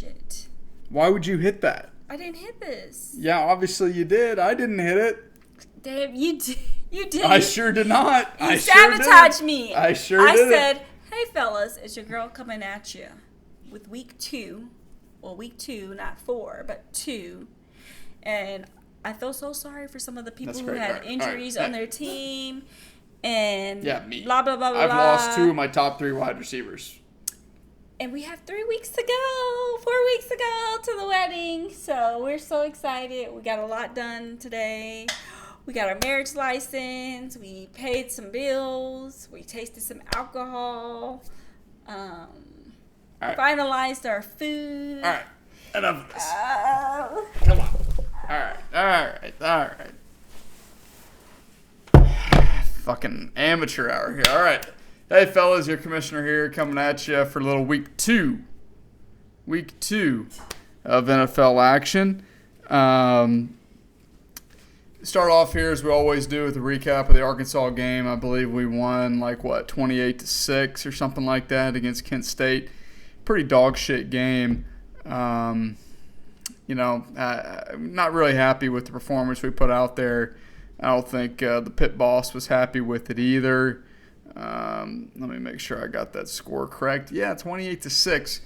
shit. Why would you hit that? I didn't hit this. Yeah, obviously you did. I didn't hit it. Damn, you did. You did. I sure did not. You I sabotaged sure me. I sure did. I said, hey, fellas, it's your girl coming at you with week 2. Well, week 2, not 4, but 2. And I feel so sorry for some of the people who had injuries on their team. And me. Blah, blah, blah, blah. I've lost 2 of my top 3 wide receivers. And we have 3 weeks to go, 4 weeks to go to the wedding. So we're so excited. We got a lot done today. We got our marriage license. We paid some bills. We tasted some alcohol. Right. Finalized our food. All right. Enough of this. Come on. All right. Fucking amateur hour here. All right. Hey, fellas, your commissioner here coming at you for a little week 2. Week 2 of NFL action. Start off here as we always do with a recap of the Arkansas game. I believe we won 28-6 or something like that against Kent State. Pretty dog shit game. Not really happy with the performance we put out there. I don't think the pit boss was happy with it either. Let me make sure I got that score correct. Yeah, 28-6.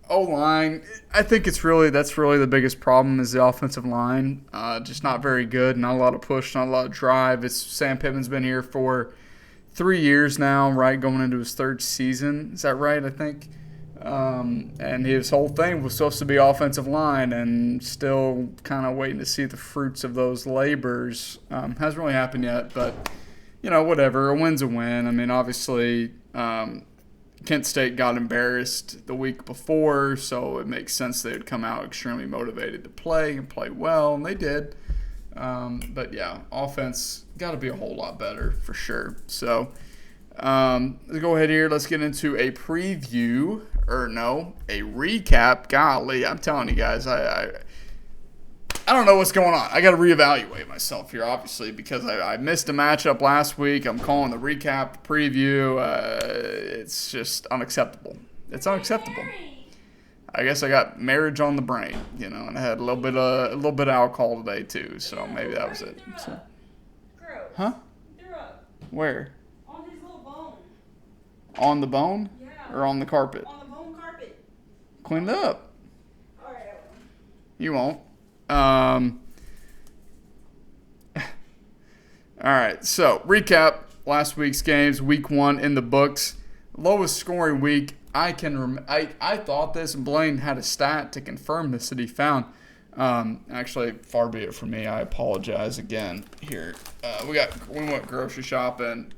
O-line, I think that's really the biggest problem is the offensive line. Just not very good. Not a lot of push, not a lot of drive. Sam Pittman's been here for 3 years now, right? Going into his 3rd season. Is that right, I think? And his whole thing was supposed to be offensive line, and still kind of waiting to see the fruits of those labors. Hasn't really happened yet, but, whatever. A win's a win. I mean, obviously, Kent State got embarrassed the week before, so it makes sense they would come out extremely motivated to play and play well, and they did. But, yeah, offense got to be a whole lot better for sure. So, let's go ahead here. Let's get into a preview, a recap. Golly, I'm telling you guys, I don't know what's going on. I got to reevaluate myself here, obviously, because I missed a matchup last week. I'm calling the recap, the preview. It's just unacceptable. It's unacceptable. I guess I got marriage on the brain, and I had a little bit of alcohol today too. So maybe that was it. So. Huh? Where? On his little bone. On the bone? Yeah. Or on the carpet? On the bone carpet. Clean it up. All right. You won't. All right, so recap last week's games. Week 1 in the books. Lowest scoring week. I thought this, and Blaine had a stat to confirm this that he found. Actually, far be it from me. I apologize again here. We went grocery shopping.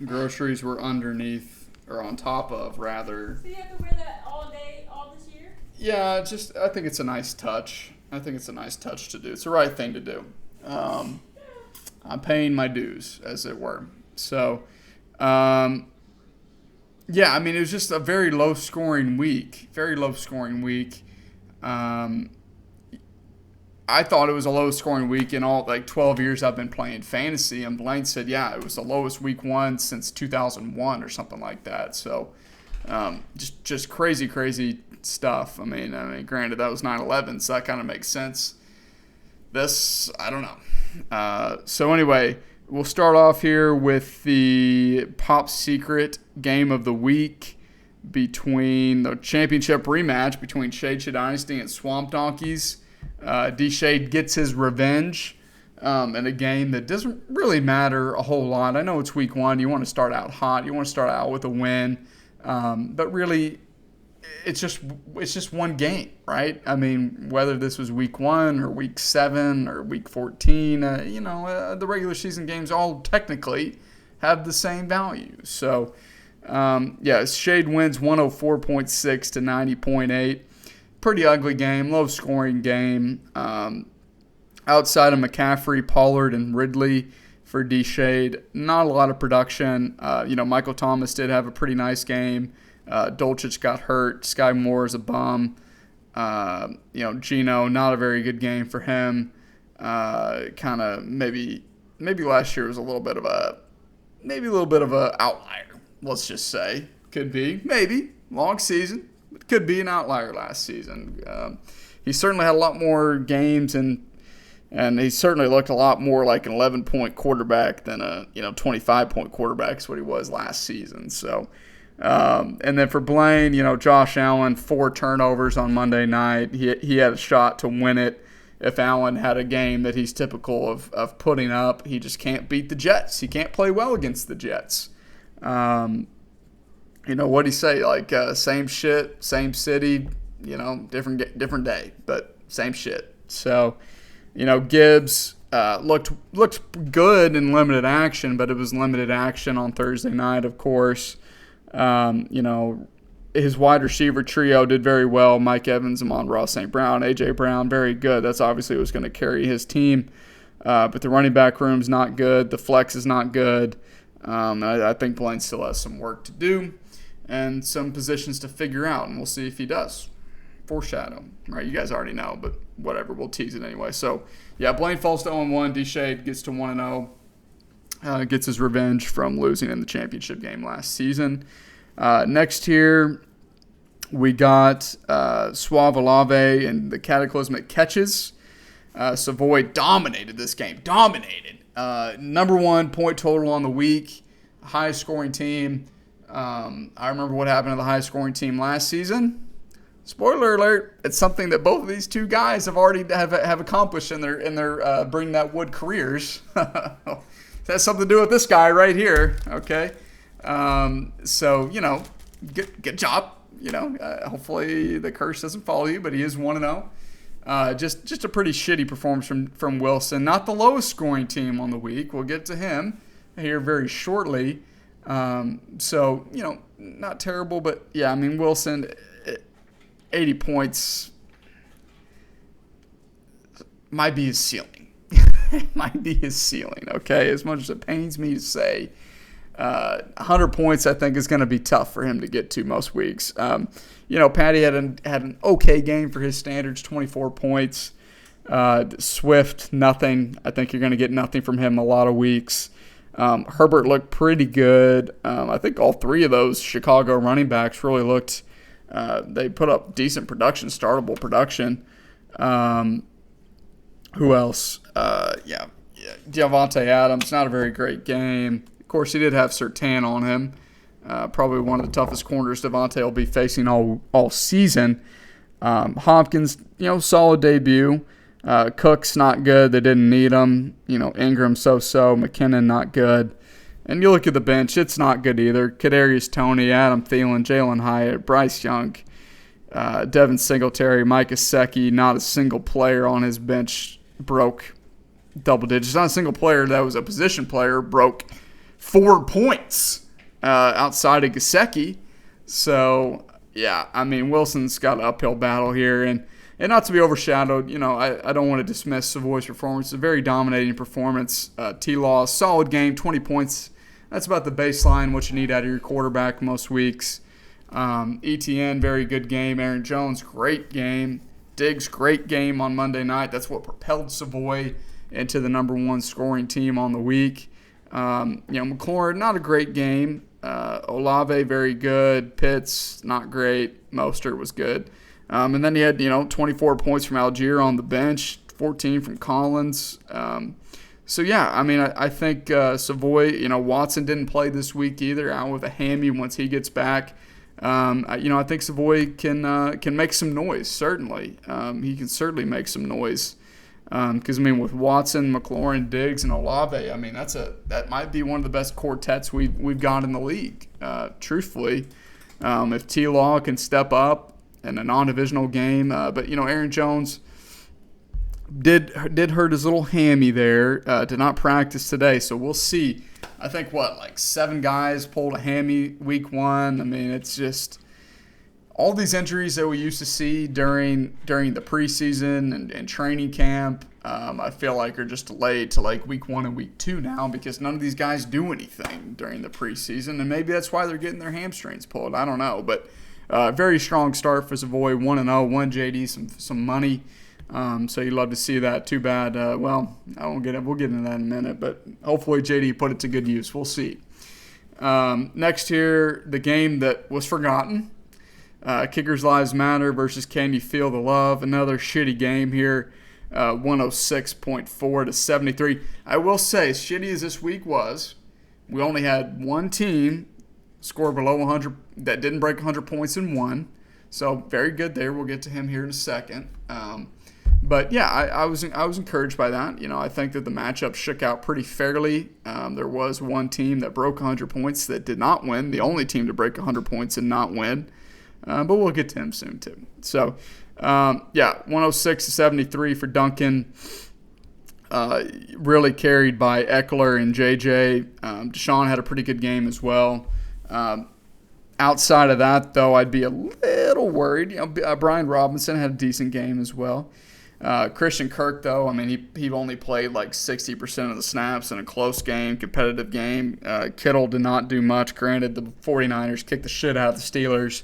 Groceries were underneath, or on top of, rather. So you have to wear that all day, all this year? Yeah, I think it's a nice touch. I think it's a nice touch to do. It's the right thing to do. I'm paying my dues, as it were. So, yeah, I mean, it was just a very low-scoring week. Very low-scoring week. I thought it was a low-scoring week in all, 12 years I've been playing fantasy. And Blaine said, yeah, it was the lowest week 1 since 2001 or something like that. So, just crazy stuff. I mean, granted, that was 9/11, so that kind of makes sense. This, I don't know. So anyway, we'll start off here with the Pop Secret game of the week between the championship rematch between Shade Dynasty and Swamp Donkeys. D-Shade gets his revenge in a game that doesn't really matter a whole lot. I know it's week 1. You want to start out hot. You want to start out with a win. But really, it's just one game, right? I mean, whether this was week 1 or week 7 or week 14, the regular season games all technically have the same value. So, Shade wins 104.6 to 90.8. Pretty ugly game, low scoring game. Outside of McCaffrey, Pollard, and Ridley for D-Shade, not a lot of production. Michael Thomas did have a pretty nice game. Dolchich got hurt. Sky Moore is a bum. Geno, not a very good game for him. Kind of maybe last year was a little bit of a outlier. Let's just say could be maybe long season. could be an outlier last season. He certainly had a lot more games, and he certainly looked a lot more like an 11-point quarterback than a 25-point quarterback is what he was last season. So, and then for Blaine, Josh Allen, 4 turnovers on Monday night. He had a shot to win it if Allen had a game that he's typical of putting up. He just can't beat the Jets. He can't play well against the Jets. What'd he say? Like, same shit, same city, different day, but same shit. So, Gibbs looked good in limited action, but it was limited action on Thursday night, of course. His wide receiver trio did very well. Mike Evans, Amon-Ra St. Brown, A.J. Brown, very good. That's obviously what was going to carry his team. But the running back room's not good. The flex is not good. I think Blaine still has some work to do and some positions to figure out, and we'll see if he does. Foreshadow. Right, you guys already know, but whatever. We'll tease it anyway. So, yeah, Blaine falls to 0-1. D-Shade gets to 1-0. Gets his revenge from losing in the championship game last season. Next here, we got Suave Olave and the cataclysmic catches. Savoy dominated this game. Number 1 point total on the week. Highest scoring team. I remember what happened to the highest scoring team last season. Spoiler alert, it's something that both of these two guys have already have accomplished in their Bring That Wood careers. It has something to do with this guy right here, okay? So, good job. Hopefully the curse doesn't follow you, but he is 1-0. Just a pretty shitty performance from Wilson. Not the lowest scoring team on the week. We'll get to him here very shortly. So, not terrible, but yeah, Wilson, 80 points might be his ceiling. It might be his ceiling, okay? As much as it pains me to say, 100 points I think is going to be tough for him to get to most weeks. Patty had an okay game for his standards, 24 points. Swift, nothing. I think you're going to get nothing from him a lot of weeks. Herbert looked pretty good. I think all 3 of those Chicago running backs really looked they put up decent production, startable production. Who else? Devontae Adams, not a very great game. Of course, he did have Surtain on him. Probably one of the toughest corners Devontae will be facing all season. Hopkins, solid debut. Cook's not good. They didn't need him. Ingram so-so. McKinnon not good. And you look at the bench, it's not good either. Kadarius Toney, Adam Thielen, Jalen Hyatt, Bryce Young, Devin Singletary, Mike Gesicki. Not a single player on his bench broke double digits. Not a single player that was a position player broke 4 points outside of Gesicki. So, yeah, Wilson's got an uphill battle here. And not to be overshadowed, I don't want to dismiss Savoy's performance. It's a very dominating performance. T-Law, solid game, 20 points. That's about the baseline, what you need out of your quarterback most weeks. ETN, very good game. Aaron Jones, great game. Diggs, great game on Monday night. That's what propelled Savoy into the number 1 scoring team on the week. McLaurin, not a great game. Olave, very good. Pitts, not great. Mostert was good. And then he had, 24 points from Algier on the bench, 14 from Collins. So, yeah, I think Savoy, Watson didn't play this week either, out with a hammy once he gets back. I think Savoy can make some noise, certainly. He can certainly make some noise. Because, with Watson, McLaurin, Diggs, and Olave, that might be one of the best quartets we've got in the league, truthfully. If T-Law can step up in a non-divisional game. But, Aaron Jones did hurt his little hammy there. Did not practice today, so we'll see. I think, 7 guys pulled a hammy week 1. It's just all these injuries that we used to see during the preseason and training camp, I feel like are just delayed to week 1 and week 2 now because none of these guys do anything during the preseason, and maybe that's why they're getting their hamstrings pulled. I don't know, but very strong start for Savoy, 1-0, won JD some money. So you'd love to see that. Too bad. We'll get into that in a minute, but hopefully JD put it to good use. We'll see. Next here, the game that was forgotten. Kickers Lives Matter versus Can You Feel the Love? Another shitty game here. 106.4 to 73. I will say, as shitty as this week was, we only had one team score below 100 that didn't break 100 points and won. So very good there. We'll get to him here in a second. But yeah, I was encouraged by that. I think that the matchup shook out pretty fairly. There was one team that broke 100 points that did not win. The only team to break 100 points and not win. But we'll get to him soon too. So 106 to 73 for Duncan. Really carried by Eckler and JJ. Deshaun had a pretty good game as well. Outside of that, though, I'd be a little worried. Brian Robinson had a decent game as well. Christian Kirk, though, he only played like 60% of the snaps in a close game, competitive game. Kittle did not do much. Granted, the 49ers kicked the shit out of the Steelers.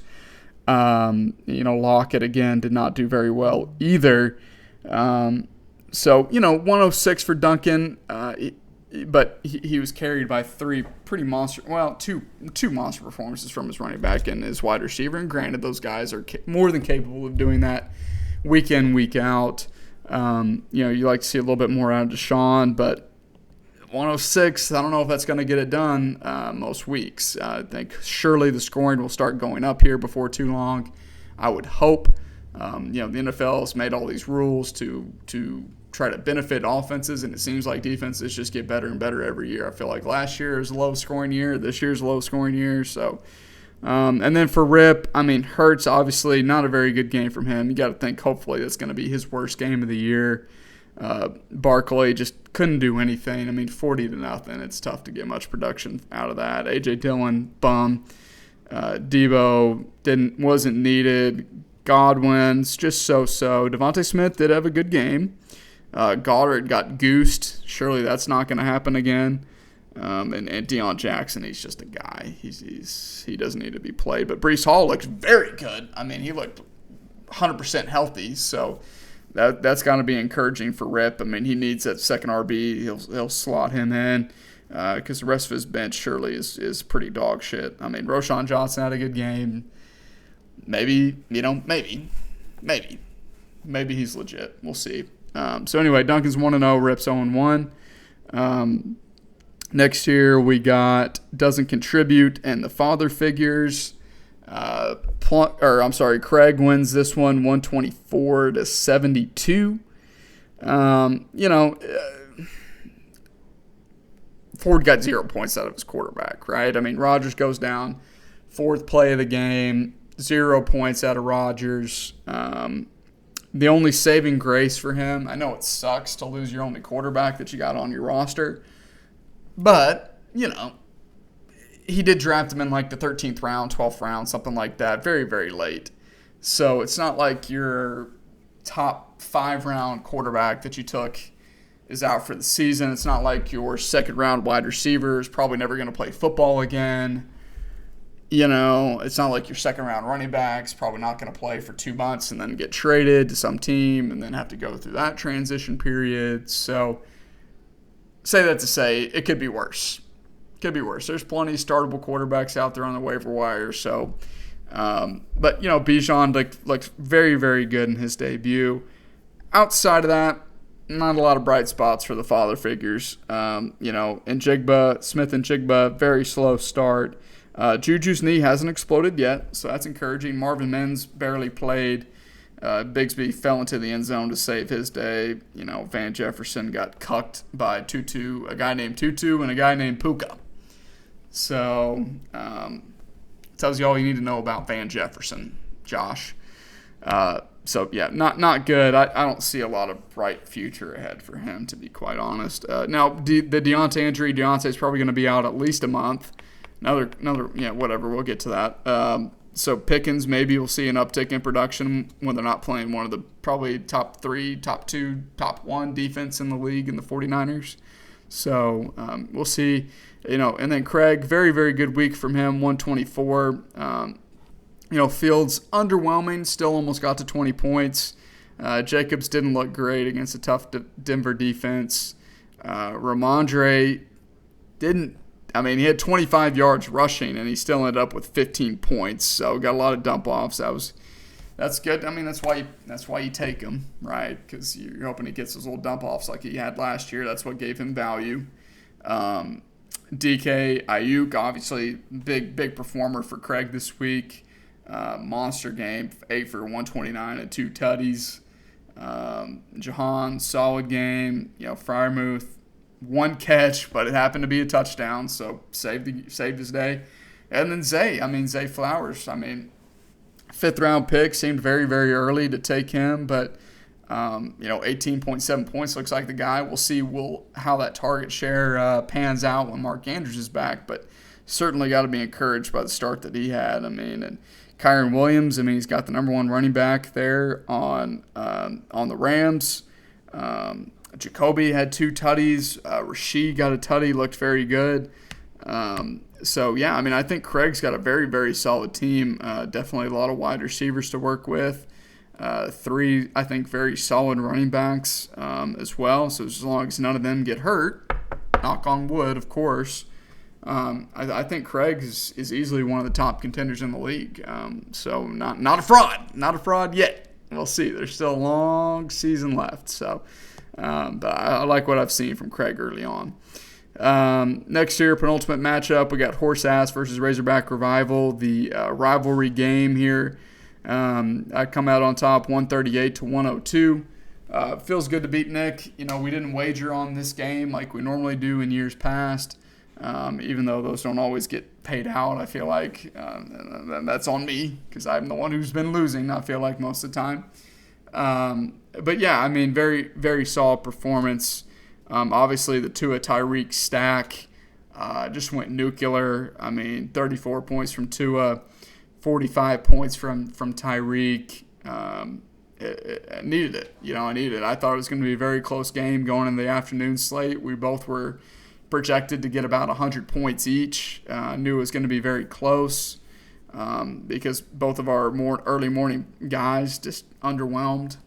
Lockett, again, did not do very well either. 106 for Duncan, but he was carried by two monster performances from his running back and his wide receiver. And granted, those guys are more than capable of doing that week in, week out. You like to see a little bit more out of Deshaun, but 106, I don't know if that's going to get it done most weeks. I think surely the scoring will start going up here before too long. I would hope. The NFL has made all these rules to try to benefit offenses, and it seems like defenses just get better and better every year. I feel like last year was a low-scoring year. This year's a low-scoring year. So, and then for Rip, Hurts, obviously not a very good game from him. You got to think hopefully that's going to be his worst game of the year. Barkley just couldn't do anything. 40-0. It's tough to get much production out of that. A.J. Dillon, bum. Debo wasn't needed. Godwin's just so-so. Devontae Smith did have a good game. Goddard got goosed. Surely that's not going to happen again. And Deion Jackson, he's just a guy. He doesn't need to be played. But Breece Hall looks very good. He looked 100% healthy. So that's got to be encouraging for Rip. He needs that second RB. He'll slot him in because the rest of his bench surely is pretty dog shit. Roschon Johnson had a good game. Maybe he's legit. We'll see. So anyway, Duncan's 1-0, Rip's 0-1. Next year we got Doesn't Contribute and the Father Figures. Craig wins this one 124 to 72. Ford got 0 points out of his quarterback, right? Rodgers goes down, fourth play of the game, 0 points out of Rodgers. The only saving grace for him, I know it sucks to lose your only quarterback that you got on your roster, but, he did draft him in like the 13th round, 12th round, something like that, very, very late. So it's not like your top 5-round quarterback that you took is out for the season. It's not like your second-round wide receiver is probably never going to play football again. It's not like your second-round running back's probably not going to play for 2 months and then get traded to some team and then have to go through that transition period. So, say that to say, it could be worse. There's plenty of startable quarterbacks out there on the waiver wire. So, but Bijan looked very, very good in his debut. Outside of that, not a lot of bright spots for the father figures. And Smith and Jigba, very slow start. Juju's knee hasn't exploded yet, so that's encouraging. Marvin Mims barely played. Bigsby fell into the end zone to save his day. Van Jefferson got cucked by a guy named Tutu and a guy named Puka. So, tells you all you need to know about Van Jefferson, Josh. Not good. I don't see a lot of bright future ahead for him, to be quite honest. Now, the Deontay injury, Deontay's probably going to be out at least a month. Whatever. We'll get to that. So Pickens, maybe we'll see an uptick in production when they're not playing one of the probably top 3, top 2, top 1 defense in the league in the 49ers. So we'll see. And then Craig, very, very good week from him, 124. Fields, underwhelming, still almost got to 20 points. Jacobs didn't look great against a tough Denver defense. Ramondre didn't I mean, he had 25 yards rushing, and he still ended up with 15 points. So got a lot of dump offs. That's good. I mean, that's why you take him, right? Because you're hoping he gets those little dump offs like he had last year. That's what gave him value. DK Ayuk, obviously big performer for Craig this week. Monster game, 8 for 129 and 2 tutties. Jahan, solid game. Freiermuth, 1 catch, but it happened to be a touchdown, so saved his day. And then Zay Flowers. 5th round pick, seemed very, very early to take him, but 18.7 points looks like the guy. We'll see how that target share pans out when Mark Andrews is back, but certainly got to be encouraged by the start that he had. And Kyren Williams, he's got the number 1 running back there on the Rams. Jacoby had 2 tutties. Rashid got a tutty, looked very good. I think Craig's got a very, very solid team. Definitely a lot of wide receivers to work with. 3, I think, very solid running backs as well. So as long as none of them get hurt, knock on wood, of course, I think Craig is easily one of the top contenders in the league. So not a fraud yet. We'll see. There's still a long season left. So, but I like what I've seen from Craig early on. Next year, penultimate matchup, we got Horse Ass versus Razorback Revival, the rivalry game here. I come out on top 138 to 102. Feels good to beat Nick. We didn't wager on this game like we normally do in years past, even though those don't always get paid out. I feel like that's on me because I'm the one who's been losing, I feel like, most of the time. But yeah, very, very solid performance. Obviously, the Tua Tyreek stack just went nuclear. 34 points from Tua, 45 points from Tyreek. I needed it. I needed it. I thought it was going to be a very close game going in the afternoon slate. We both were projected to get about 100 points each. I knew it was going to be very close because both of our early morning guys just underwhelmed.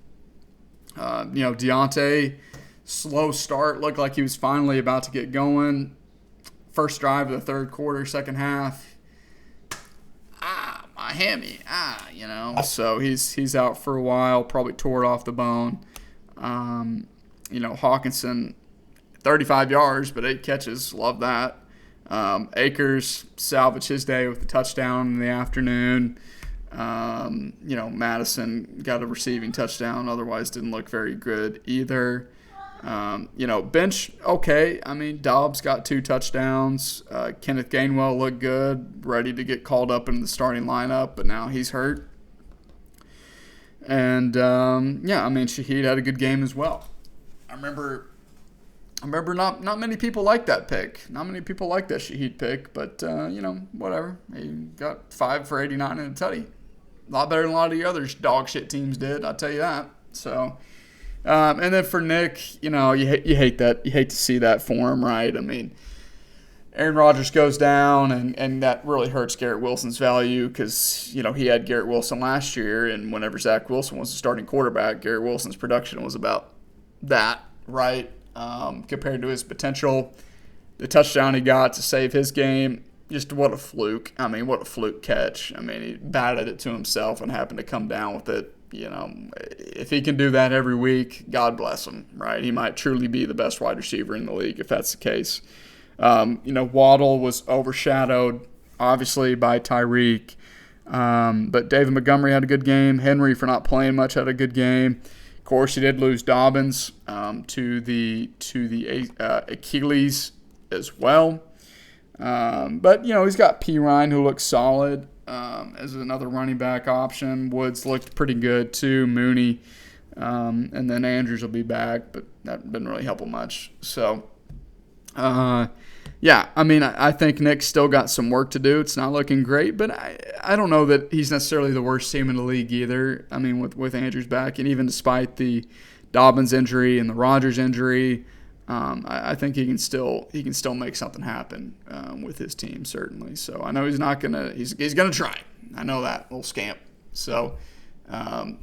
Deontay, slow start, looked like he was finally about to get going. First drive of the third quarter, second half. My hammy. So he's out for a while, probably tore it off the bone. Hawkinson, 35 yards, but 8 catches. Love that. Akers salvaged his day with a touchdown in the afternoon. Madison got a receiving touchdown, otherwise didn't look very good either. Bench, okay. Dobbs got 2 touchdowns. Kenneth Gainwell looked good, ready to get called up into the starting lineup, but now he's hurt. And, Shaheed had a good game as well. I remember not many people like that pick. Not many people like that Shaheed pick, but, whatever. He got 5 for 89 and a tutty. A lot better than a lot of the other dog shit teams did, I'll tell you that. So, and then for Nick, you hate that. You hate to see that for him, right? Aaron Rodgers goes down, and that really hurts Garrett Wilson's value because, he had Garrett Wilson last year, and whenever Zach Wilson was the starting quarterback, Garrett Wilson's production was about that, right? Compared to his potential. The touchdown he got to save his game, just what a fluke. What a fluke catch. He batted it to himself and happened to come down with it. If he can do that every week, God bless him, right? He might truly be the best wide receiver in the league if that's the case. Waddle was overshadowed, obviously, by Tyreek. But David Montgomery had a good game. Henry, for not playing much, had a good game. Of course, he did lose Dobbins to the Achilles as well. But he's got Pirine, who looks solid as another running back option. Woods looked pretty good too. Mooney, and then Andrews will be back, but that didn't really help him much. So, I think Nick's still got some work to do. It's not looking great, but I don't know that he's necessarily the worst team in the league either. With Andrews back, and even despite the Dobbins injury and the Rodgers injury, I think he can still make something happen with his team, certainly. So I know he's not gonna he's gonna try. I know that, little scamp. So, and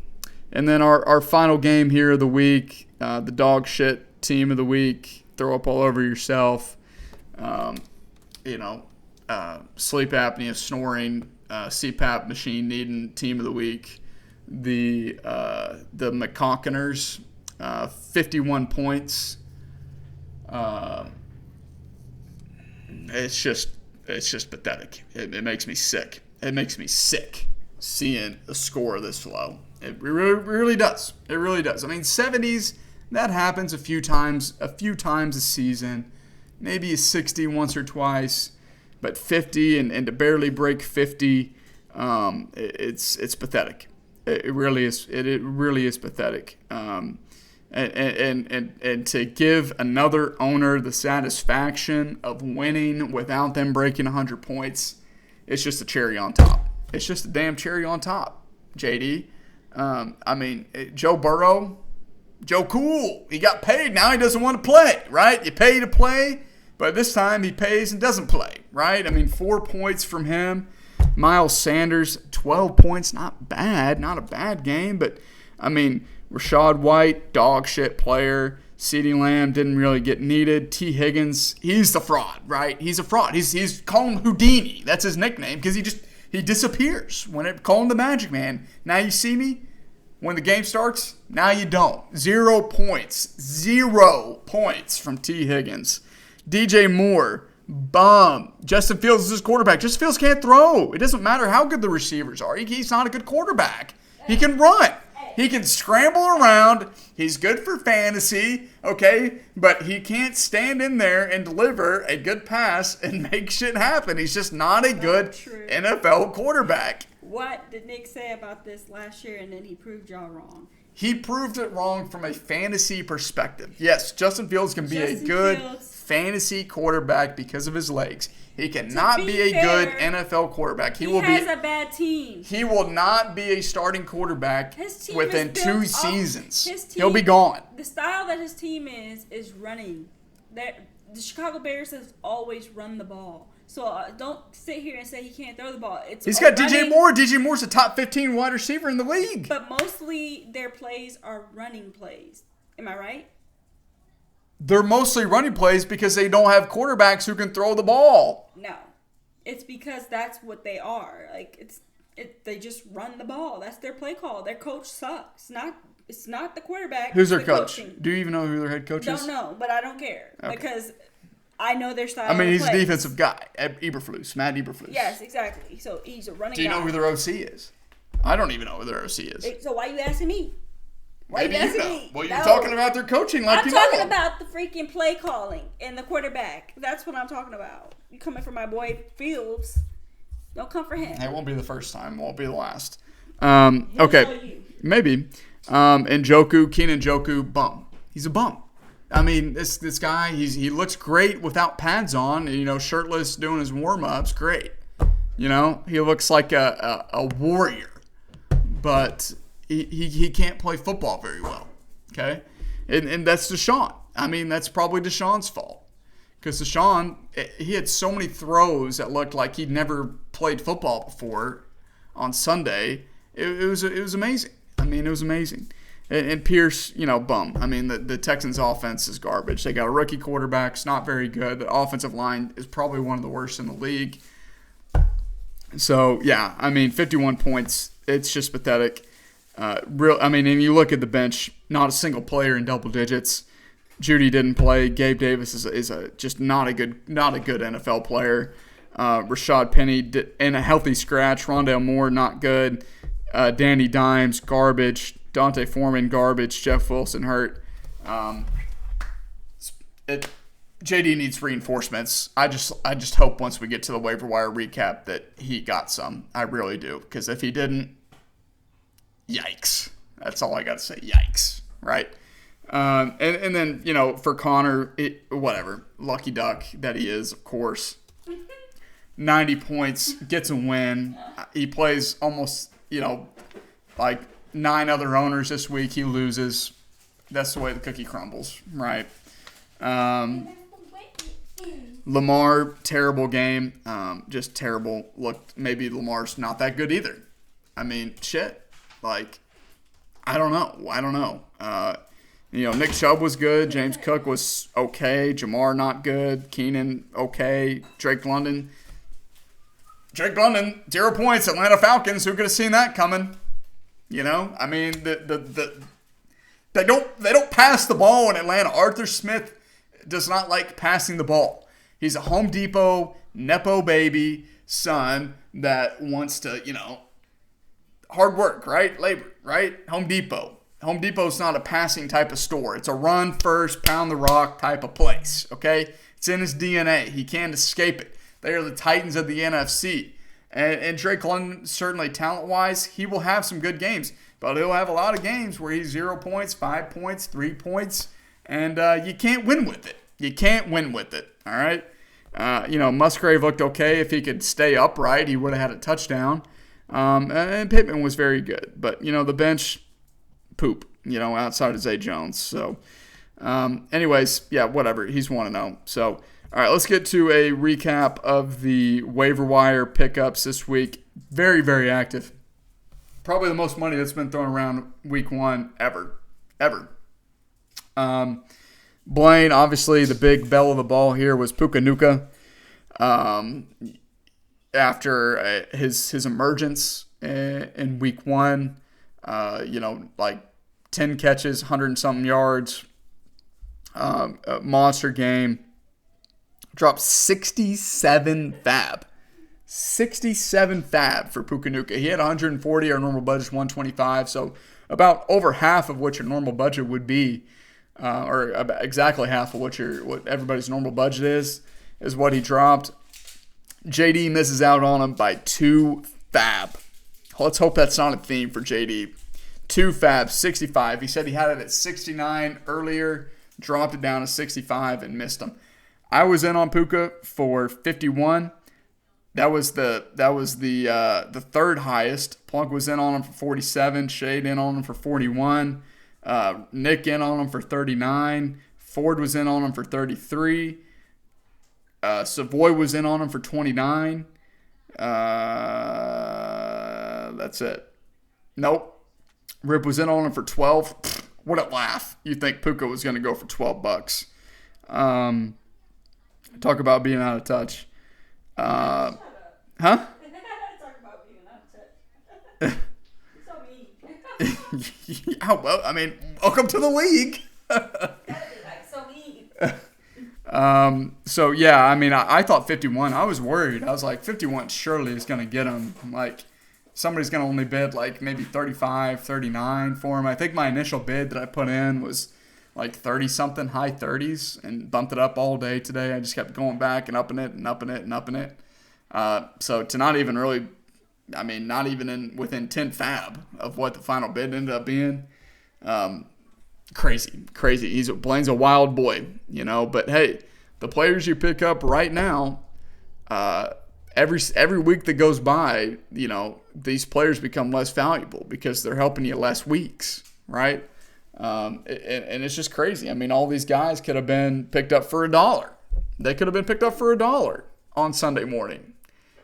then our final game here of the week, the dog shit team of the week. Throw up all over yourself. sleep apnea, snoring, CPAP machine needing team of the week. The McConkiners, 51 points. It's just pathetic. It makes me sick. It makes me sick seeing a score this low. It really does. It really does. I mean, 70s, that happens a few times a season. Maybe a 60 once or twice, but 50 and to barely break 50, it's pathetic. It really is. It really is pathetic. And to give another owner the satisfaction of winning without them breaking 100 points, it's just a cherry on top. It's just a damn cherry on top, JD. Joe Burrow, Joe Cool, he got paid. Now he doesn't want to play, right? You pay to play, but this time he pays and doesn't play, right? 4 points from him. Miles Sanders, 12 points, not bad, not a bad game, but Rashad White, dog shit player. CeeDee Lamb didn't really get needed. T. Higgins, he's the fraud, right? He's a fraud. He's calling him Houdini. That's his nickname because he disappears. Call him the Magic Man. Now you see me when the game starts. Now you don't. 0 points. 0 points from T. Higgins. DJ Moore, bum. Justin Fields is his quarterback. Justin Fields can't throw. It doesn't matter how good the receivers are. He's not a good quarterback. He can run. He can scramble around. He's good for fantasy, okay? But he can't stand in there and deliver a good pass and make shit happen. He's just not a good NFL quarterback. What did Nick say about this last year, and then he proved y'all wrong? He proved it wrong from a fantasy perspective. Yes, Justin Fields can be a good fantasy quarterback because of his legs. He cannot be a good NFL quarterback. He has a bad team. He will not be a starting quarterback within 2 seasons. He'll be gone. The style that his team is running. The Chicago Bears has always run the ball. So don't sit here and say he can't throw the ball. He's got DJ Moore. DJ Moore's a top 15 wide receiver in the league. But mostly their plays are running plays. Am I right? They're mostly running plays because they don't have quarterbacks who can throw the ball. No. It's because that's what they are. They just run the ball. That's their play call. Their coach sucks. It's not the quarterback. Who's their coach? Coaching. Do you even know who their head coach is? Don't know, but I don't care. Okay. Because I know their style. He's a defensive guy. Matt Eberflus. Yes, exactly. So he's a running guy. Do you know who their OC is? I don't even know who their OC is. So why are you asking me? Maybe you know. Well, you're talking about their coaching I'm talking about the freaking play calling and the quarterback. That's what I'm talking about. You coming for my boy Fields. Don't come for him. It won't be the first time. It won't be the last. Okay. Maybe. And Keenan Njoku, bum. He's a bum. This guy, he looks great without pads on, shirtless doing his warm-ups. Great. He looks like a warrior. But he can't play football very well. Okay? And that's Deshaun. That's probably Deshaun's fault. Because Deshaun, he had so many throws that looked like he'd never played football before on Sunday. It was amazing. It was amazing. And Pierce, bum. The Texans' offense is garbage. They got a rookie quarterback. It's not very good. The offensive line is probably one of the worst in the league. So, yeah, 51 points. It's just pathetic. And you look at the bench, not a single player in double digits. Judy didn't play. Gabe Davis is just not a good NFL player. Rashad Penny in a healthy scratch. Rondale Moore, not good. Danny Dimes, garbage. Dante Foreman, garbage. Jeff Wilson, hurt. JD needs reinforcements. I just hope once we get to the waiver wire recap that he got some. I really do. Because if he didn't, yikes. That's all I got to say. Yikes. Right? And then, for Connor, whatever. Lucky duck that he is, of course. 90 points, gets a win. He plays almost, like 9 other owners this week. He loses. That's the way the cookie crumbles, right? Lamar, terrible game. Just terrible. Look, maybe Lamar's not that good either. shit. Like, I don't know. Nick Chubb was good. James Cook was okay. Jamar not good. Keenan okay. Drake London, 0 points. Atlanta Falcons. Who could have seen that coming? I mean, they don't pass the ball in Atlanta. Arthur Smith does not like passing the ball. He's a Home Depot Nepo baby son that wants to, hard work, right? Labor, right? Home Depot. Home Depot's not a passing type of store. It's a run first, pound the rock type of place, okay? It's in his DNA. He can't escape it. They are the Titans of the NFC. And Drake London, certainly talent-wise, he will have some good games. But he'll have a lot of games where he's 0 points, 5 points, 3 points. And you can't win with it. You can't win with it, all right? Musgrave looked okay. If he could stay upright, he would have had a touchdown. And Pittman was very good. But, the bench, poop, outside of Zay Jones. So, anyways, yeah, whatever. He's 1-0. So, all right, let's get to a recap of the waiver wire pickups this week. Very, very active. Probably the most money that's been thrown around week 1 ever. Blaine, obviously, the big bell of the ball here was Puka Nacua. After his emergence in week 1, like 10 catches, 100-something yards, a monster game. Dropped 67 fab. 67 fab for Puka Nacua. He had 140. Our normal budget is 125. So about over half of what your normal budget would be, or about exactly half of what everybody's normal budget is what he dropped. JD misses out on him by 2 fab. Let's hope that's not a theme for JD. 2 fab, 65. He said he had it at 69 earlier, dropped it down to 65 and missed him. I was in on Puka for 51. That was the third highest. Plunk was in on him for 47. Shade in on him for 41. Nick in on him for 39. Ford was in on him for 33. Savoy was in on him for 29. That's it. Nope. Rip was in on him for 12. Pfft, what a laugh. You think Puka was going to go for $12. Talk about being out of touch. Huh? Talk about being out of touch. So mean. Yeah, well, I mean, welcome to the league. Gotta be like so mean. So, yeah, I mean, I thought 51. I was worried. I was like, 51 surely is going to get him. Like, somebody's going to only bid like maybe 35, 39 for him. I think my initial bid that I put in was like 30-something, high 30s, and bumped it up all day today. I just kept going back and upping it and upping it and upping it. So to not even really, I mean, not even within 10 fab of what the final bid ended up being, crazy. Blaine's a wild boy, But hey, the players you pick up right now, every week that goes by, these players become less valuable because they're helping you less weeks, right? And it's just crazy. I mean, all these guys could have been picked up for $1. They could have been picked up for $1 on Sunday morning,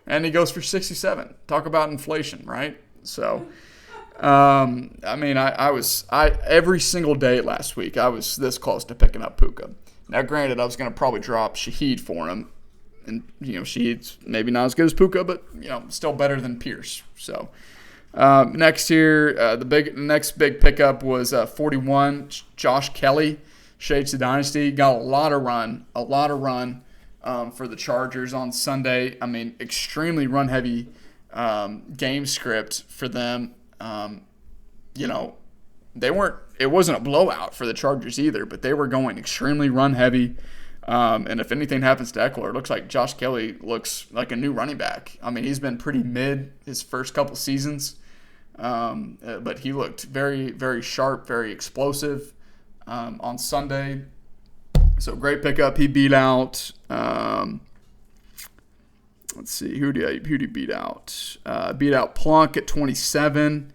and he goes for 67. Talk about inflation, right? So, I mean, I was every single day last week I was this close to picking up Puka. Now, granted, I was going to probably drop Shaheed for him, and Shaheed's maybe not as good as Puka, but still better than Pierce. So. Next here, the next big pickup was 41, Josh Kelly, Shades of Dynasty. Got a lot of run for the Chargers on Sunday. I mean, extremely run-heavy game script for them. It wasn't a blowout for the Chargers either, but they were going extremely run-heavy. And if anything happens to Eckler, it looks like Josh Kelly looks like a new running back. I mean, he's been pretty mid his first couple seasons. But he looked very, very sharp, very explosive on Sunday. So great pickup. He beat out. Let's see, who did he beat out? Beat out Plunk at 27.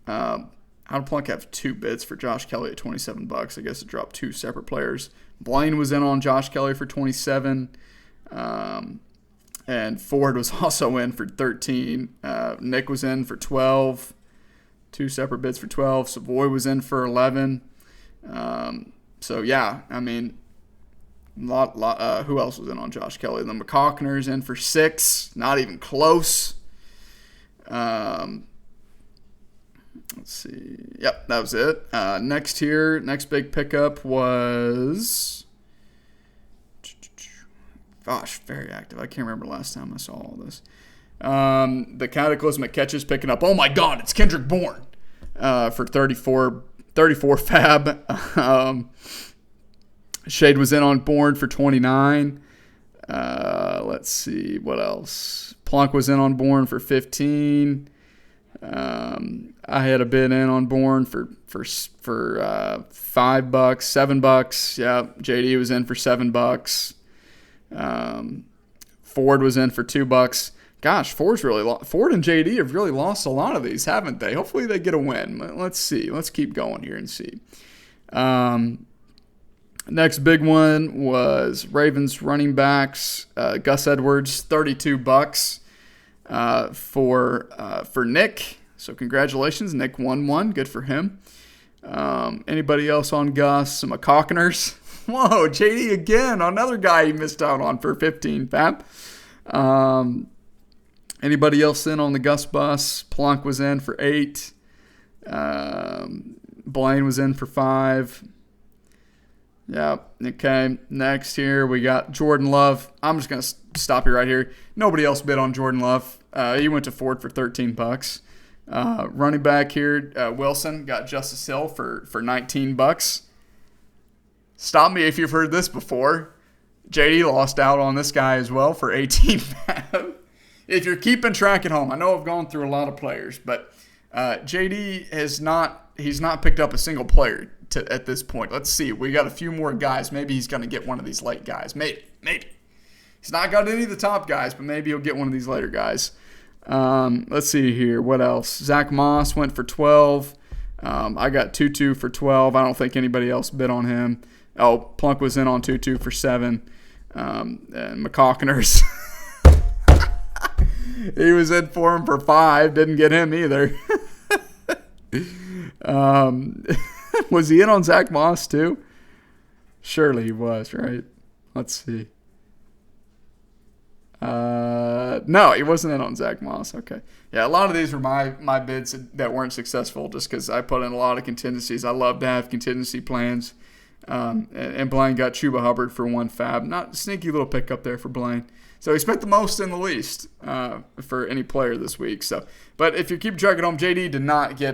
How did Plunk have 2 bids for Josh Kelly at $27? I guess it dropped 2 separate players. Blaine was in on Josh Kelly for 27. And Ford was also in for 13. Nick was in for 12. 2 separate bids for 12. Savoy was in for 11. So yeah, I mean, who else was in on Josh Kelly? The McCockners in for 6, not even close. Let's see. Yep, that was it. Next big pickup was, gosh, very active. I can't remember last time I saw all this. The Cataclysmic Catches picking up. Oh my God, it's Kendrick Bourne for 34 fab. Shade was in on Bourne for 29. Let's see what else. Plunk was in on Bourne for 15. I had a bid in on Bourne for $5, $7. Yeah, JD was in for $7. Ford was in for $2. Gosh, Ford and JD have really lost a lot of these, haven't they? Hopefully they get a win. Let's see. Let's keep going here and see. Next big one was Ravens running backs. Gus Edwards, $32 for Nick. So congratulations, Nick won one. Good for him. Anybody else on Gus? Some McCockners. Whoa, JD again, another guy he missed out on for 15, fab. Anybody else in on the Gus bus? Plunk was in for 8. Blaine was in for 5. Yep. Okay. Next here we got Jordan Love. I'm just gonna stop you right here. Nobody else bid on Jordan Love. He went to Ford for $13. Running back here, Wilson got Justice Hill for $19. Stop me if you've heard this before. JD lost out on this guy as well for 18. If you're keeping track at home, I know I've gone through a lot of players, but JD he's not picked up a single player at this point. Let's see. We got a few more guys. Maybe he's going to get one of these late guys. Maybe. He's not got any of the top guys, but maybe he'll get one of these later guys. Let's see here. What else? Zach Moss went for 12. I got Tutu for 12. I don't think anybody else bid on him. Oh, Plunk was in on Tutu for 7. And McCockners. He was in for him for 5. Didn't get him either. Was he in on Zach Moss too? Surely he was, right? Let's see. No, he wasn't in on Zach Moss. Okay. Yeah, a lot of these were my bids that weren't successful just because I put in a lot of contingencies. I love to have contingency plans. And Blaine got Chuba Hubbard for 1 fab. Not a sneaky little pickup there for Blaine. So he spent the most and the least for any player this week. So, but if you keep track at home, JD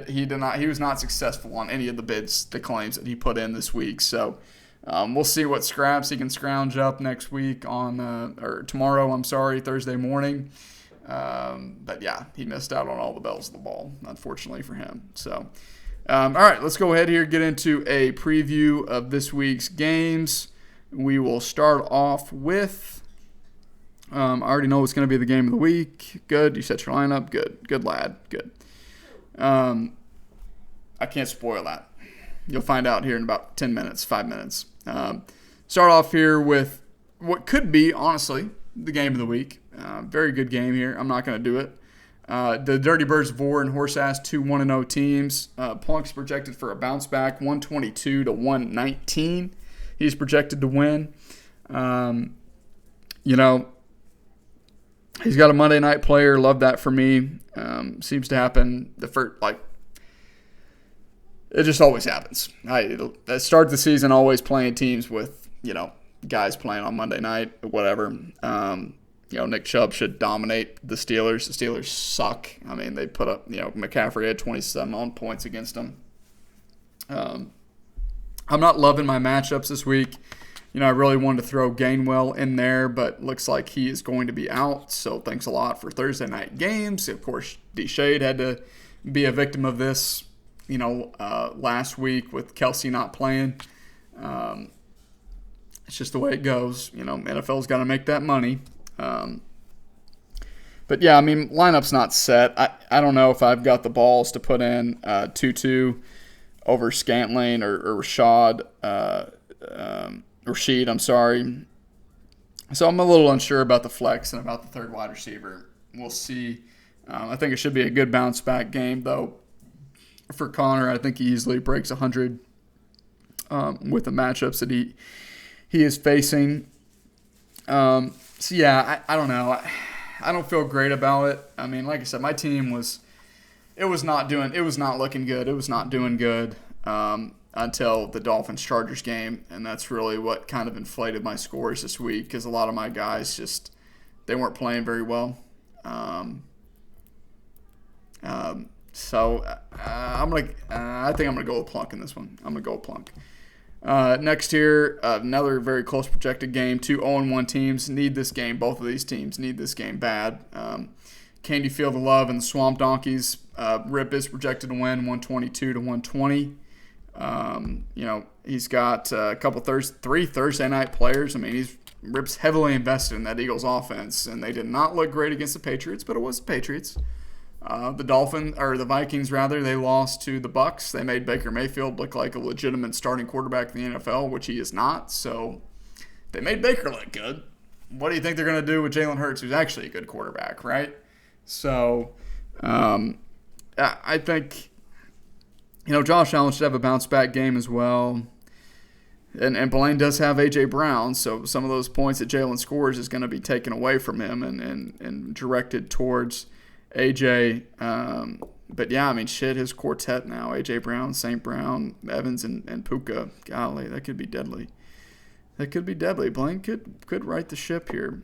he was not successful on any of the bids, the claims that he put in this week. So we'll see what scraps he can scrounge up next week or tomorrow. Thursday morning. But yeah, he missed out on all the bells of the ball, unfortunately for him. So, all right, let's go ahead here get into a preview of this week's games. We will start off with. I already know what's going to be the game of the week. Good. You set your lineup. Good. Good lad. Good. I can't spoil that. You'll find out here in about 5 minutes. Start off here with what could be, honestly, the game of the week. Very good game here. I'm not going to do it. The Dirty Birds of War and Horse Ass, 2 1-0 teams. Plunk's projected for a bounce back, 122 to 119. He's projected to win. He's got a Monday night player. Love that for me. Seems to happen it just always happens. I start the season always playing teams with, guys playing on Monday night, whatever. Nick Chubb should dominate the Steelers. The Steelers suck. I mean, they put up, McCaffrey had 27 on points against them. I'm not loving my matchups this week. I really wanted to throw Gainwell in there, but looks like he is going to be out. So thanks a lot for Thursday night games. Of course, D-Shade had to be a victim of this, last week with Kelsey not playing. It's just the way it goes. NFL's got to make that money. But yeah, I mean, lineup's not set. I don't know if I've got the balls to put in Tutu over Scantling or Rashid, I'm sorry. So I'm a little unsure about the flex and about the third wide receiver. We'll see. I think it should be a good bounce back game, though, for Connor. I think he easily breaks 100 with the matchups that he is facing. So yeah, I don't know. I don't feel great about it. I mean, like I said, my team was not looking good. It was not doing good until the Dolphins-Chargers game, and that's really what kind of inflated my scores this week because a lot of my guys they weren't playing very well. So I think I'm gonna go with Plunk in this one. I'm gonna go with Plunk. Next here, another very close projected game. 2 0-1 teams need this game. Both of these teams need this game bad. Can you feel the love? And the Swamp Donkeys. Rip is projected to win 122-120. He's got three Thursday night players. I mean, Rip's heavily invested in that Eagles offense, and they did not look great against the Patriots, but it was the Patriots. The Vikings, they lost to the Bucks. They made Baker Mayfield look like a legitimate starting quarterback in the NFL, which he is not. So they made Baker look good. What do you think they're going to do with Jalen Hurts, who's actually a good quarterback, right? So I think, Josh Allen should have a bounce-back game as well. And Blaine does have A.J. Brown, so some of those points that Jalen scores is going to be taken away from him and directed towards A.J. But yeah, I mean, his quartet now. A.J. Brown, St. Brown, Evans, and Puka. Golly, that could be deadly. Blaine could right the ship here.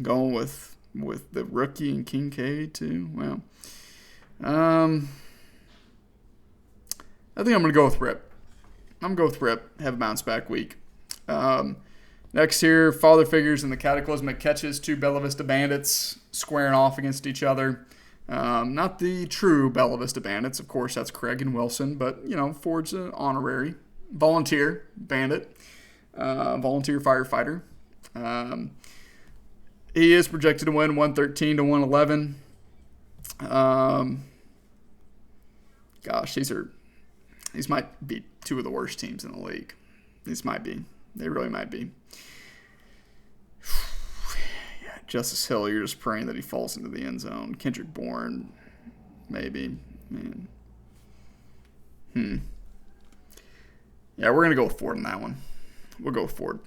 Going with the rookie and Kincaid too. Well, I think I'm going to go with Rip. Have a bounce back week. Next here, father figures in the cataclysmic catches. 2 Bella Vista Bandits squaring off against each other. Not the true Bella Vista Bandits. Of course, that's Craig and Wilson. But, Ford's an honorary volunteer bandit. Volunteer firefighter. He is projected to win 113-111. These might be 2 of the worst teams in the league. These might be. They really might be. Yeah, Justice Hill, you're just praying that he falls into the end zone. Kendrick Bourne, maybe. Man. Yeah, we're going to go with Ford on that one. We'll go with Ford.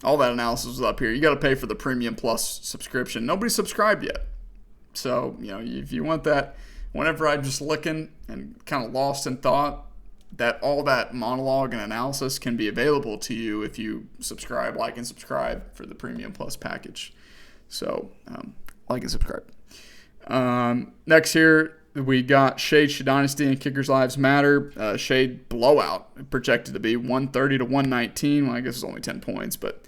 All that analysis was up here. You got to pay for the Premium Plus subscription. Nobody's subscribed yet. So, if you want that, whenever I'm just looking and kind of lost in thought, that all that monologue and analysis can be available to you if you like and subscribe for the Premium Plus package. So, like and subscribe. Next here, we got Shade Dynasty and Kickers Lives Matter. Shade blowout projected to be 130-119. Well, I guess it's only 10 points, but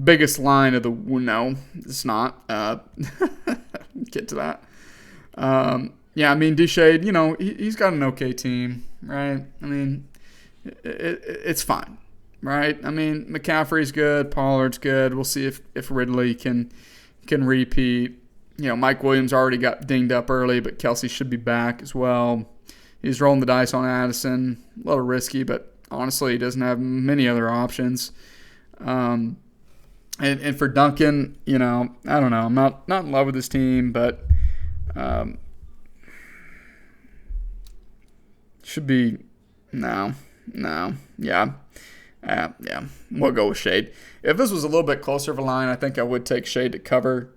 biggest line of the no, it's not. Get to that. Yeah, I mean, D-Shade, he's got an okay team, right? I mean, it's fine, right? I mean, McCaffrey's good, Pollard's good. We'll see if Ridley can repeat. Mike Williams already got dinged up early, but Kelsey should be back as well. He's rolling the dice on Addison. A little risky, but honestly, he doesn't have many other options. And for Duncan, I don't know. I'm not in love with this team, but should be no, yeah. We'll go with Shade. If this was a little bit closer of a line, I think I would take Shade to cover.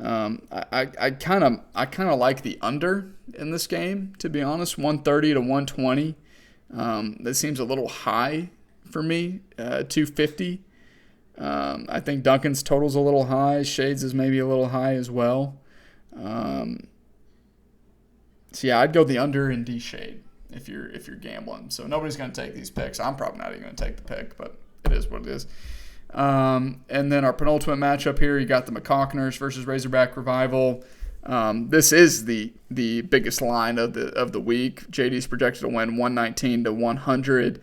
I kind of like the under in this game, to be honest. 130-120. That seems a little high for me. 250. I think Duncan's total's a little high. Shade's is maybe a little high as well. So yeah, I'd go the under in D Shade if you're gambling. So nobody's going to take these picks. I'm probably not even going to take the pick, but it is what it is. And then our penultimate matchup here, you got the McCockners versus Razorback Revival. This is the biggest line of the week. JD's projected to win 119-100.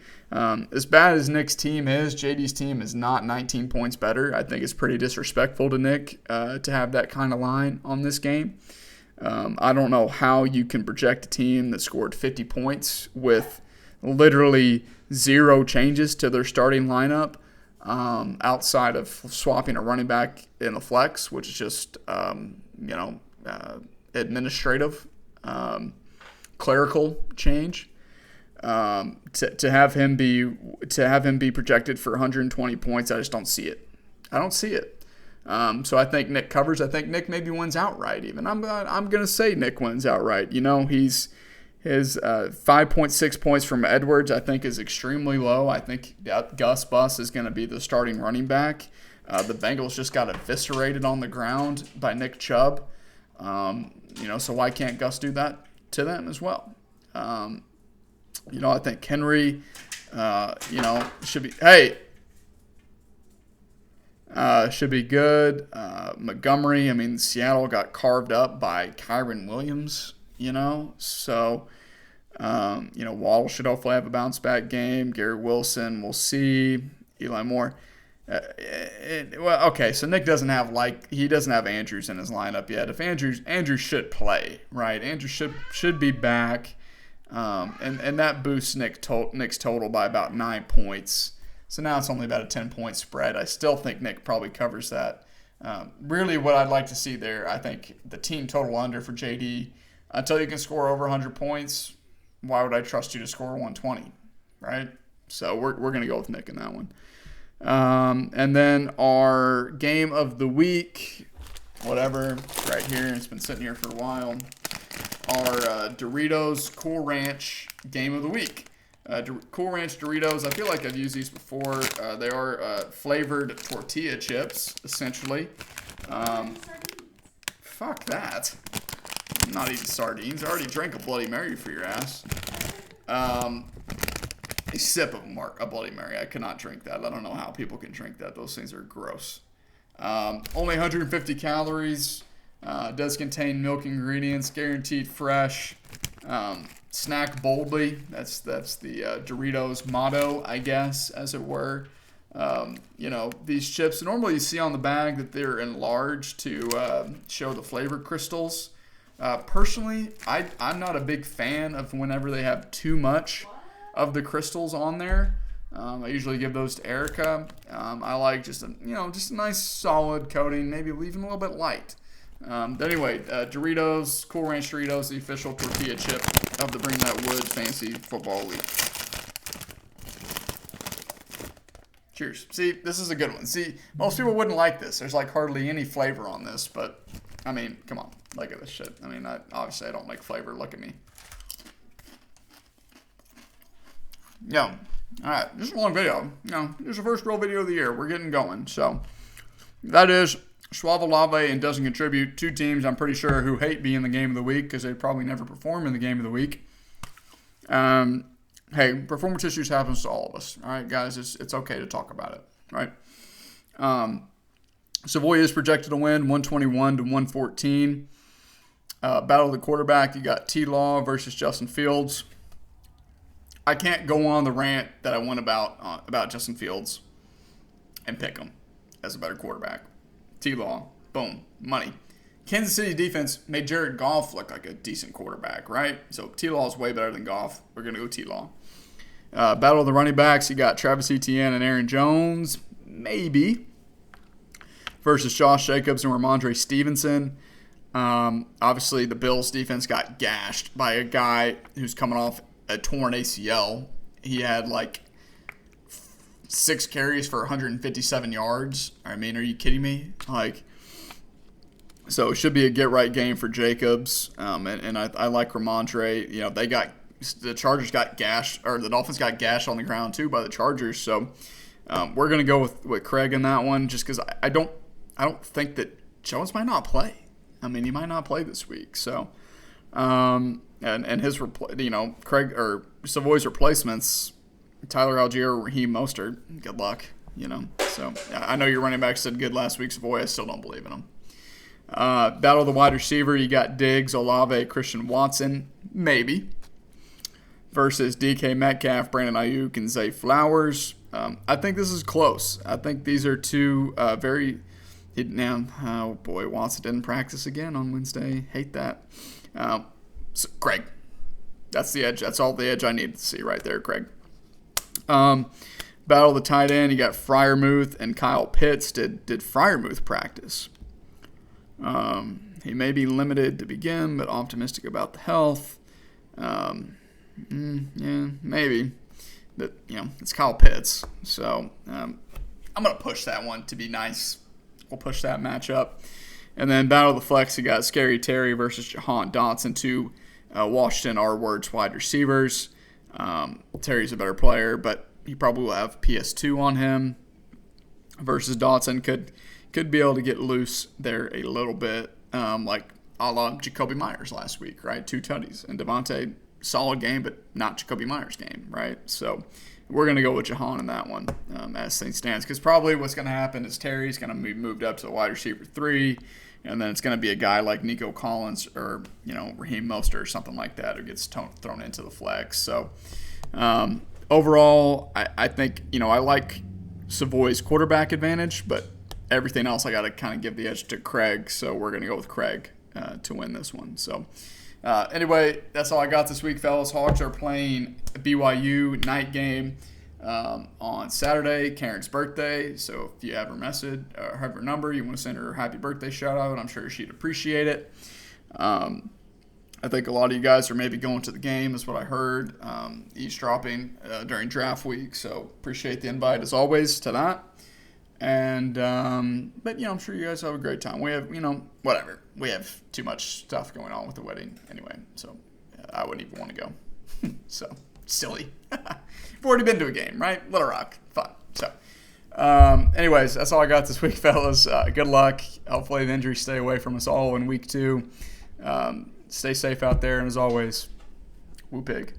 As bad as Nick's team is, JD's team is not 19 points better. I think it's pretty disrespectful to Nick to have that kind of line on this game. I don't know how you can project a team that scored 50 points with literally 0 changes to their starting lineup. Outside of swapping a running back in the flex, which is just, administrative. clerical change. To have him be projected for 120 points, I just don't see it. I don't see it. So I think Nick covers. I think Nick maybe wins outright. Even I'm gonna say Nick wins outright. His 5.6 points from Edwards I think is extremely low. I think Gus Bus is gonna be the starting running back. The Bengals just got eviscerated on the ground by Nick Chubb. So why can't Gus do that to them as well? I think Henry, should be. Hey. Should be good. Montgomery, Seattle got carved up by Kyren Williams, So, Waddle should hopefully have a bounce back game. Garrett Wilson, we'll see. Eli Moore. So Nick doesn't have Andrews in his lineup yet. If Andrews should play, right? Andrews should be back. And that boosts Nick's total by about 9 points. So now it's only about a 10-point spread. I still think Nick probably covers that. Really what I'd like to see there, I think the team total under for JD, until you can score over 100 points, why would I trust you to score 120, right? So we're going to go with Nick in that one. And then our game of the week, whatever, right here, it's been sitting here for a while, our Doritos Cool Ranch game of the week. Cool Ranch Doritos, I feel like I've used these before. They are flavored tortilla chips, essentially. Fuck that. I'm not eating sardines. I already drank a Bloody Mary for your ass. A sip of a Bloody Mary. I cannot drink that. I don't know how people can drink that. Those things are gross. Only 150 calories. Does contain milk ingredients, guaranteed fresh. Snack boldly. That's the Doritos motto, I guess, as it were. These chips, normally you see on the bag that they're enlarged to show the flavor crystals. Personally, I'm not a big fan of whenever they have too much of the crystals on there. I usually give those to Erica. I like just a nice solid coating, maybe even a little bit light. Doritos, Cool Ranch Doritos, the official tortilla chip of the Bring That Wood Fantasy Football League. Cheers. See, this is a good one. See, most people wouldn't like this. There's like hardly any flavor on this, but, come on. Look at this shit. Obviously I don't like flavor. Look at me. Yeah. Alright, this is a long video. This is the first real video of the year. We're getting going. So, that is Suave Olave and Doesn't Contribute. Two teams, I'm pretty sure, who hate being the game of the week because they probably never perform in the game of the week. Hey, performance issues happens to all of us. All right, guys, it's okay to talk about it, right? Savoy is projected to win 121-114. Battle of the quarterback, you got T-Law versus Justin Fields. I can't go on the rant that I went about Justin Fields and pick him as a better quarterback. T-Law, boom, money. Kansas City defense made Jared Goff look like a decent quarterback, right? So T-Law is way better than Goff. We're going to go T-Law. Battle of the running backs, you got Travis Etienne and Aaron Jones, maybe, versus Josh Jacobs and Ramondre Stevenson. Obviously, the Bills defense got gashed by a guy who's coming off a torn ACL. He had 6 carries for 157 yards. are you kidding me? So it should be a get-right game for Jacobs. And I like Ramondre. The Chargers got gashed, or the Dolphins got gashed on the ground too by the Chargers. So we're gonna go with Craig in that one, just because I don't think that Jones might not play. He might not play this week. So and his Craig or Savoy's replacements, Tyler Algier, Raheem Mostert. Good luck. So I know your running back said good last week, Savoy. I still don't believe in him. Battle of the wide receiver, you got Diggs, Olave, Christian Watson, maybe, versus DK Metcalf, Brandon Ayuk, and Zay Flowers. I think this is close. I think these are two very... oh boy, Watson didn't practice again on Wednesday. Hate that. So Craig, that's the edge. That's all the edge I need to see right there, Craig. Battle of the tight end, you got Freiermuth and Kyle Pitts. Did Freiermuth practice? He may be limited to begin, but optimistic about the health. Yeah, maybe. But, it's Kyle Pitts. So I'm going to push that one to be nice. We'll push that matchup. And then Battle of the Flex, you got Scary Terry versus Jahan Dotson, two Washington R-Words wide receivers. Terry's a better player, but he probably will have PS2 on him. Versus Dotson could be able to get loose there a little bit, like a la Jacoby Myers last week, right? 2 tutties. And Devontae, solid game, but not Jacoby Myers' game, right? So we're going to go with Jahan in that one as things stands. Because probably what's going to happen is Terry's going to be moved up to the wide receiver 3, and then it's going to be a guy like Nico Collins or, Raheem Mostert or something like that who gets thrown into the flex. So overall, I think, I like Savoy's quarterback advantage, but everything else I got to kind of give the edge to Craig. So we're going to go with Craig to win this one. So anyway, that's all I got this week, fellas. Hogs are playing a BYU night game on Saturday, Karen's birthday. So if you have her message or have her number, you want to send her a happy birthday shout out, I'm sure she'd appreciate it. I think a lot of you guys are maybe going to the game, is what I heard, eavesdropping during draft week. So appreciate the invite as always to that. And but I'm sure you guys have a great time. We have whatever. We have too much stuff going on with the wedding anyway, so I wouldn't even want to go. So silly. We've already been to a game, right? Little Rock, fun. So anyways, that's all I got this week, fellas. Good luck. Hopefully the injuries stay away from us all in week 2. Stay safe out there, and as always, woo pig.